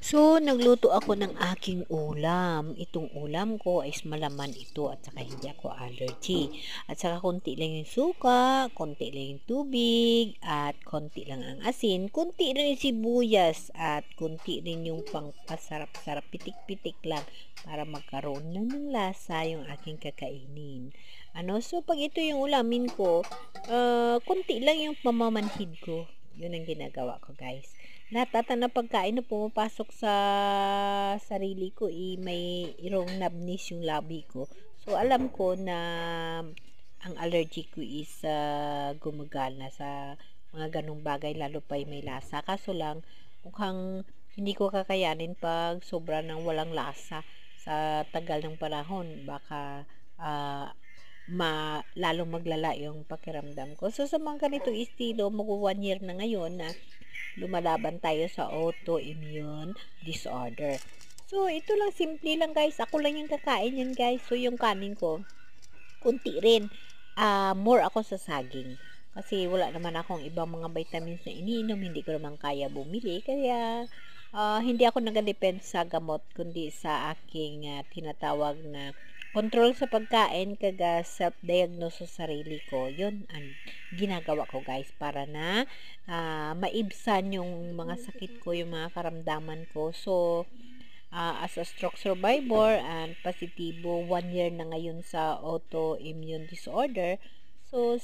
So, nagluto ako ng aking ulam. Itong ulam ko is malaman ito at saka hindi ako allergy. At saka konti lang yung suka, konti lang yung tubig, at konti lang ang asin, konti lang yung sibuyas, at konti rin yung pangpasarap-sarap, pitik-pitik lang para magkaroon na ng lasa yung aking kakainin. So pag ito yung ulamin ko, konti lang yung pamamanhid ko. Yun ang ginagawa ko, guys. Lahat ata ng pagkain na pumapasok sa sarili ko, may wrong nabnis yung labi ko. So, alam ko na ang allergy ko is gumagana sa mga ganong bagay, lalo pa yung may lasa. Kaso lang, mukhang hindi ko kakayanin pag sobra ng walang lasa sa tagal ng panahon. Baka lalong maglala yung pakiramdam ko. So, sa mga ganitong estilo, magwa 1 year na ngayon na lumalaban tayo sa autoimmune disorder. So, ito lang, simple lang, guys. Ako lang yung kakain yan, guys. So, yung kanin ko, kunti rin. More ako sa saging. Kasi wala naman akong ibang mga vitamins na iniinom. Hindi ko naman kaya bumili. Kaya, hindi ako nag-depend sa gamot, kundi sa aking tinatawag na control sa pagkain, kaga self-diagnose sa sarili ko. Yun ang ginagawa ko, guys, para na maibsan yung mga sakit ko, yung mga karamdaman ko. So, as a stroke survivor and positibo 1 year na ngayon sa autoimmune disorder. So,